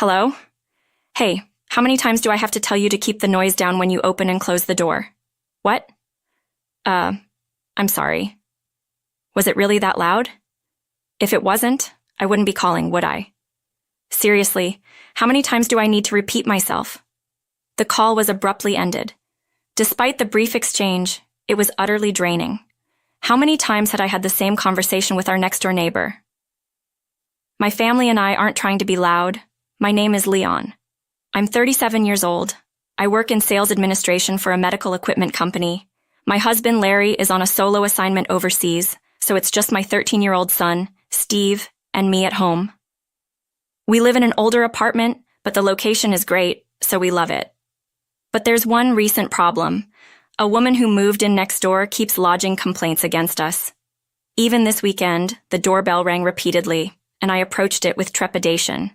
Hello? Hey, how many times do I have to tell you to keep the noise down when you open and close the door? What? I'm sorry. Was it really that loud? If it wasn't, I wouldn't be calling, would I? Seriously, how many times do I need to repeat myself? The call was abruptly ended. Despite the brief exchange, it was utterly draining. How many times had I had the same conversation with our next-door neighbor? My family and I aren't trying to be loud. My name is Leon. I'm 37 years old. I work in sales administration for a medical equipment company. My husband, Larry, is on a solo assignment overseas, so it's just my 13-year-old son, Steve, and me at home. We live in an older apartment, but the location is great, so we love it. But there's one recent problem. A woman who moved in next door keeps lodging complaints against us. Even this weekend, the doorbell rang repeatedly, and I approached it with trepidation.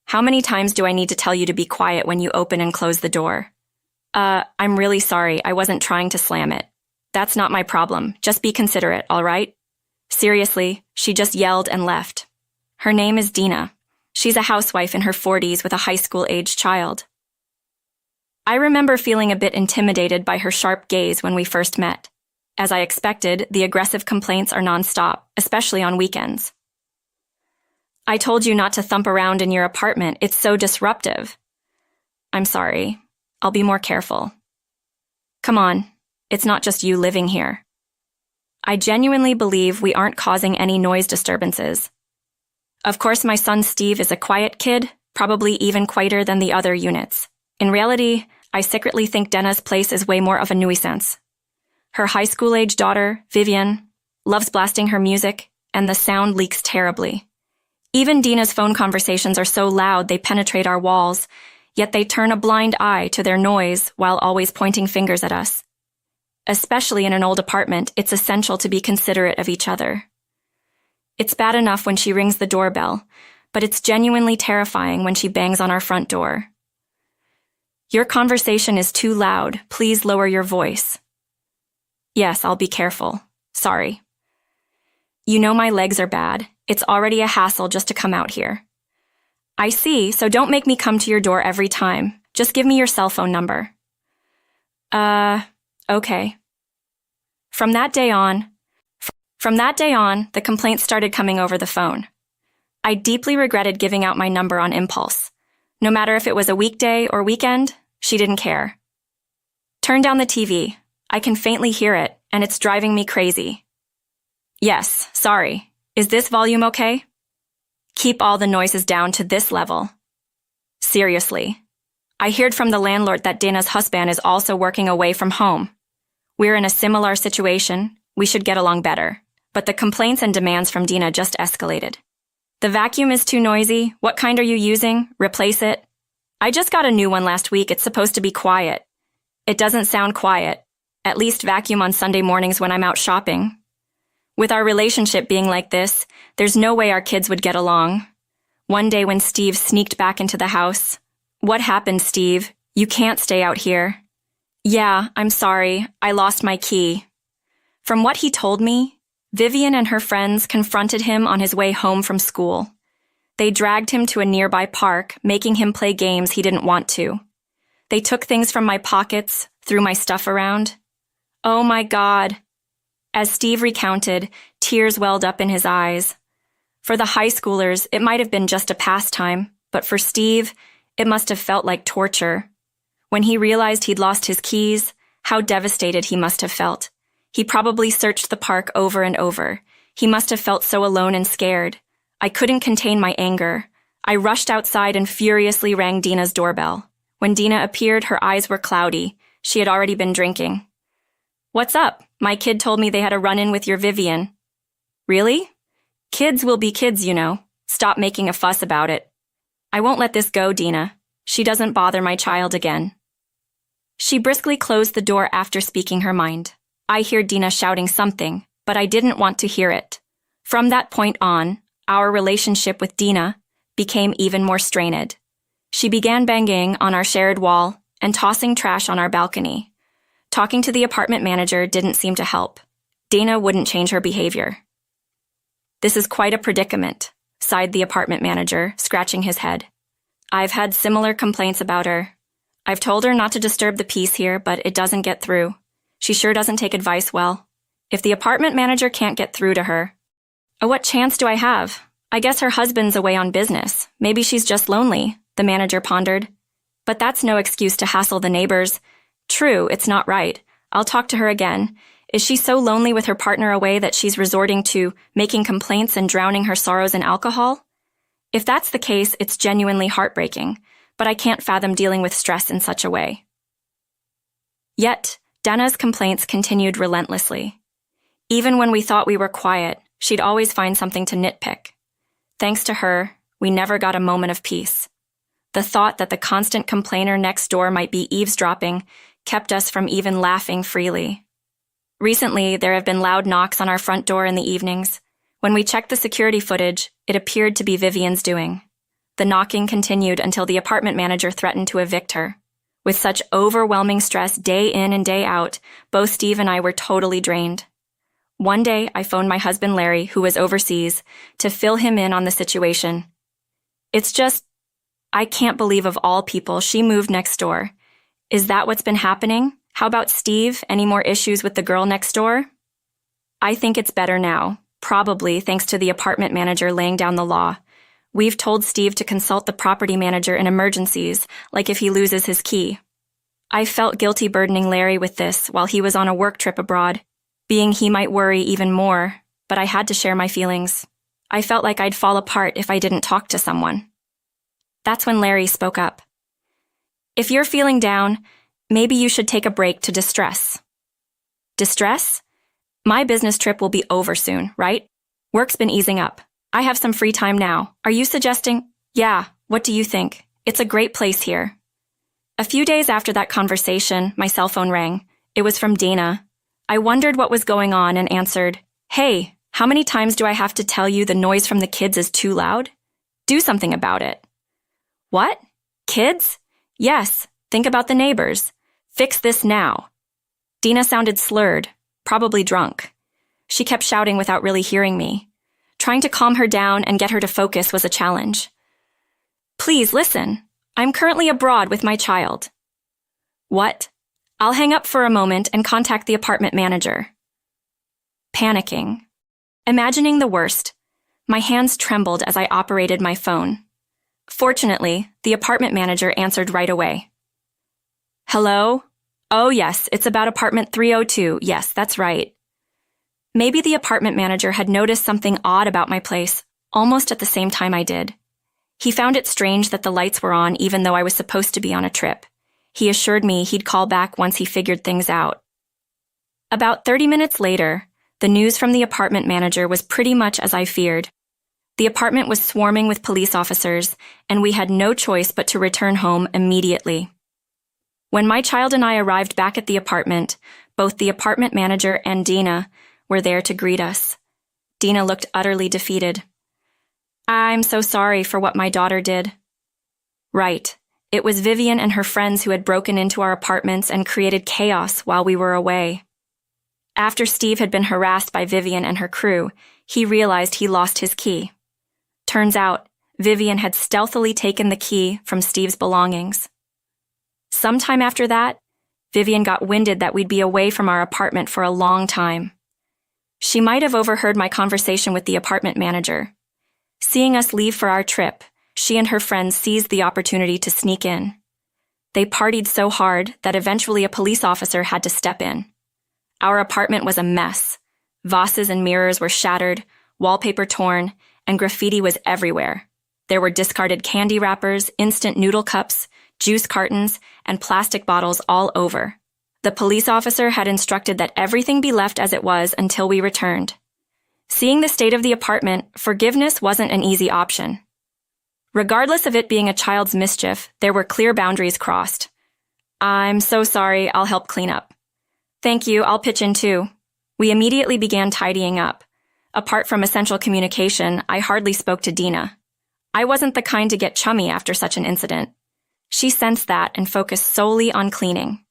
How many times do I need to tell you to be quiet when you open and close the door? I'm really sorry, I wasn't trying to slam it. That's not my problem, just be considerate, all right? Seriously, she just yelled and left. Her name is Dina. She's a housewife in her 40s with a high school-aged child. I remember feeling a bit intimidated by her sharp gaze when we first met. As I expected, the aggressive complaints are nonstop, especially on weekends. I told you not to thump around in your apartment, it's so disruptive. I'm sorry. I'll be more careful. Come on, it's not just you living here. I genuinely believe we aren't causing any noise disturbances. Of course, my son Steve is a quiet kid, probably even quieter than the other units. In reality, I secretly think Dina's place is way more of a nuisance. Her high school-age daughter, Vivian, loves blasting her music, and the sound leaks terribly. Even Dina's phone conversations are so loud they penetrate our walls, yet they turn a blind eye to their noise while always pointing fingers at us. Especially in an old apartment, it's essential to be considerate of each other. It's bad enough when she rings the doorbell, but it's genuinely terrifying when she bangs on our front door. Your conversation is too loud. Please lower your voice. Yes, I'll be careful. Sorry. You know my legs are bad. It's already a hassle just to come out here. I see, so don't make me come to your door every time. Just give me your cell phone number. Okay. From that day on, the complaints started coming over the phone. I deeply regretted giving out my number on impulse. No matter if it was a weekday or weekend, she didn't care. Turn down the TV. I can faintly hear it, and it's driving me crazy. Yes, sorry. Is this volume okay? Keep all the noises down to this level. Seriously. I heard from the landlord that Dina's husband is also working away from home. We're in a similar situation. We should get along better. But the complaints and demands from Dina just escalated. The vacuum is too noisy. What kind are you using? Replace it. I just got a new one last week. It's supposed to be quiet. It doesn't sound quiet. At least vacuum on Sunday mornings when I'm out shopping. With our relationship being like this, there's no way our kids would get along. One day when Steve sneaked back into the house, "What happened, Steve? You can't stay out here." "Yeah, I'm sorry. I lost my key." From what he told me, Vivian and her friends confronted him on his way home from school. They dragged him to a nearby park, making him play games he didn't want to. They took things from my pockets, threw my stuff around. Oh my God. As Steve recounted, tears welled up in his eyes. For the high schoolers, it might have been just a pastime, but for Steve, it must have felt like torture. When he realized he'd lost his keys, how devastated he must have felt. He probably searched the park over and over. He must have felt so alone and scared. I couldn't contain my anger. I rushed outside and furiously rang Dina's doorbell. When Dina appeared, her eyes were cloudy. She had already been drinking. "What's up? My kid told me they had a run-in with your Vivian." "Really? Kids will be kids, you know. Stop making a fuss about it." "I won't let this go, Dina. She doesn't bother my child again." She briskly closed the door after speaking her mind. I heard Dina shouting something, but I didn't want to hear it. From that point on, our relationship with Dina became even more strained. She began banging on our shared wall and tossing trash on our balcony. Talking to the apartment manager didn't seem to help. Dina wouldn't change her behavior. "This is quite a predicament," sighed the apartment manager, scratching his head. I've had similar complaints about her. I've told her not to disturb the peace here, but it doesn't get through. She sure doesn't take advice well. If the apartment manager can't get through to her, what chance do I have? I guess her husband's away on business. Maybe she's just lonely, the manager pondered. But that's no excuse to hassle the neighbors. True, it's not right. I'll talk to her again. Is she so lonely with her partner away that she's resorting to making complaints and drowning her sorrows in alcohol? If that's the case, it's genuinely heartbreaking, but I can't fathom dealing with stress in such a way. Yet, Dana's complaints continued relentlessly. Even when we thought we were quiet, she'd always find something to nitpick. Thanks to her, we never got a moment of peace. The thought that the constant complainer next door might be eavesdropping kept us from even laughing freely. Recently, there have been loud knocks on our front door in the evenings. When we checked the security footage, it appeared to be Vivian's doing. The knocking continued until the apartment manager threatened to evict her. With such overwhelming stress day in and day out, both Steve and I were totally drained. One day, I phoned my husband Larry, who was overseas, to fill him in on the situation. It's just, I can't believe of all people she moved next door. Is that what's been happening? How about Steve? Any more issues with the girl next door? I think it's better now, probably thanks to the apartment manager laying down the law. We've told Steve to consult the property manager in emergencies, like if he loses his key. I felt guilty burdening Larry with this while he was on a work trip abroad, being he might worry even more, but I had to share my feelings. I felt like I'd fall apart if I didn't talk to someone. That's when Larry spoke up. If you're feeling down, maybe you should take a break to distress. Distress? My business trip will be over soon, right? Work's been easing up. I have some free time now. Are you suggesting? Yeah, what do you think? It's a great place here. A few days after that conversation, my cell phone rang. It was from Dana. I wondered what was going on and answered, "Hey, how many times do I have to tell you the noise from the kids is too loud? Do something about it." What? Kids? Yes, think about the neighbors. Fix this now. Dina sounded slurred, probably drunk. She kept shouting without really hearing me. Trying to calm her down and get her to focus was a challenge. Please listen. I'm currently abroad with my child. What? I'll hang up for a moment and contact the apartment manager. Panicking. Imagining the worst. My hands trembled as I operated my phone. Fortunately, the apartment manager answered right away. Hello? Oh yes, it's about apartment 302. Yes, that's right. Maybe the apartment manager had noticed something odd about my place, almost at the same time I did. He found it strange that the lights were on even though I was supposed to be on a trip. He assured me he'd call back once he figured things out. About 30 minutes later, the news from the apartment manager was pretty much as I feared. The apartment was swarming with police officers, and we had no choice but to return home immediately. When my child and I arrived back at the apartment, both the apartment manager and Dina were there to greet us. Dina looked utterly defeated. I'm so sorry for what my daughter did. Right. It was Vivian and her friends who had broken into our apartments and created chaos while we were away. After Steve had been harassed by Vivian and her crew, he realized he lost his key. Turns out, Vivian had stealthily taken the key from Steve's belongings. Sometime after that, Vivian got winded that we'd be away from our apartment for a long time. She might have overheard my conversation with the apartment manager. Seeing us leave for our trip, she and her friends seized the opportunity to sneak in. They partied so hard that eventually a police officer had to step in. Our apartment was a mess. Vases and mirrors were shattered, wallpaper torn, and graffiti was everywhere. There were discarded candy wrappers, instant noodle cups, juice cartons, and plastic bottles all over. The police officer had instructed that everything be left as it was until we returned. Seeing the state of the apartment, forgiveness wasn't an easy option. Regardless of it being a child's mischief, there were clear boundaries crossed. I'm so sorry, I'll help clean up. Thank you, I'll pitch in too. We immediately began tidying up. Apart from essential communication, I hardly spoke to Dina. I wasn't the kind to get chummy after such an incident. She sensed that and focused solely on cleaning.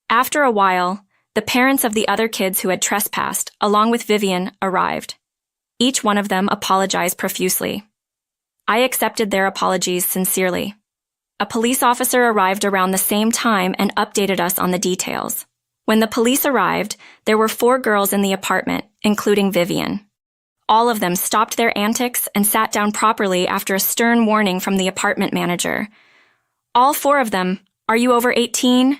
After a while, the parents of the other kids who had trespassed, along with Vivian, arrived. Each one of them apologized profusely. I accepted their apologies sincerely. A police officer arrived around the same time and updated us on the details. When the police arrived, there were 4 girls in the apartment, including Vivian. All of them stopped their antics and sat down properly after a stern warning from the apartment manager. All 4 of them, "Are you over 18?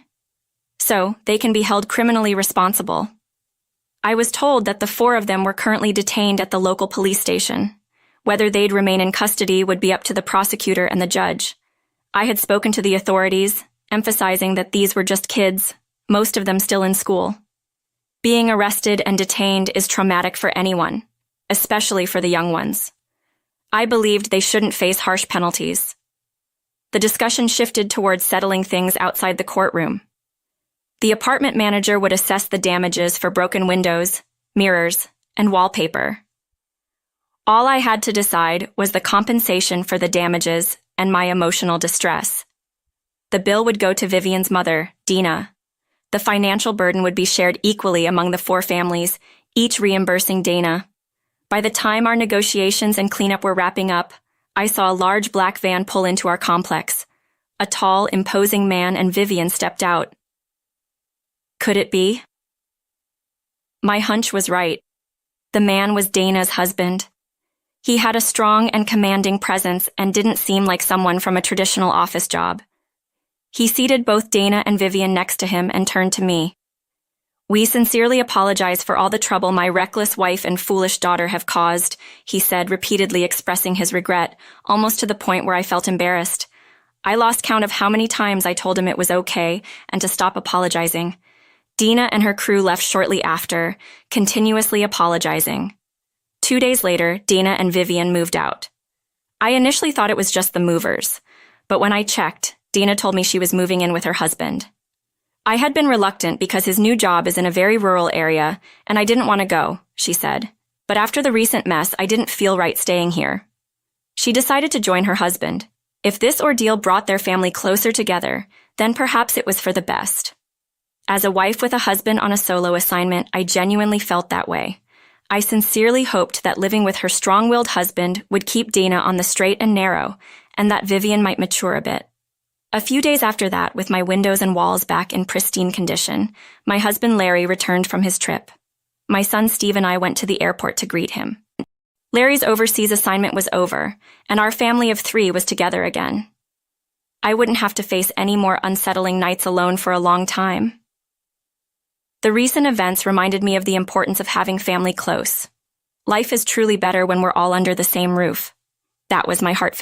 So they can be held criminally responsible. I was told that the 4 of them were currently detained at the local police station. Whether they'd remain in custody would be up to the prosecutor and the judge. I had spoken to the authorities, emphasizing that these were just kids, most of them still in school. Being arrested and detained is traumatic for anyone, especially for the young ones. I believed they shouldn't face harsh penalties. The discussion shifted towards settling things outside the courtroom. The apartment manager would assess the damages for broken windows, mirrors, and wallpaper. All I had to decide was the compensation for the damages and my emotional distress. The bill would go to Vivian's mother, Dina. The financial burden would be shared equally among the 4 families, each reimbursing Dana. By the time our negotiations and cleanup were wrapping up, I saw a large black van pull into our complex. A tall, imposing man and Vivian stepped out. Could it be? My hunch was right. The man was Dana's husband. He had a strong and commanding presence and didn't seem like someone from a traditional office job. He seated both Dana and Vivian next to him and turned to me. "We sincerely apologize for all the trouble my reckless wife and foolish daughter have caused," he said, repeatedly expressing his regret, almost to the point where I felt embarrassed. I lost count of how many times I told him it was okay and to stop apologizing. Dina and her crew left shortly after, continuously apologizing. 2 days later, Dana and Vivian moved out. I initially thought it was just the movers, but when I checked, Dina told me she was moving in with her husband. I had been reluctant because his new job is in a very rural area, and I didn't want to go, she said. But after the recent mess, I didn't feel right staying here. She decided to join her husband. If this ordeal brought their family closer together, then perhaps it was for the best. As a wife with a husband on a solo assignment, I genuinely felt that way. I sincerely hoped that living with her strong-willed husband would keep Dana on the straight and narrow, and that Vivian might mature a bit. A few days after that, with my windows and walls back in pristine condition, my husband Larry returned from his trip. My son Steve and I went to the airport to greet him. Larry's overseas assignment was over, and our family of 3 was together again. I wouldn't have to face any more unsettling nights alone for a long time. The recent events reminded me of the importance of having family close. Life is truly better when we're all under the same roof. That was my heartfelt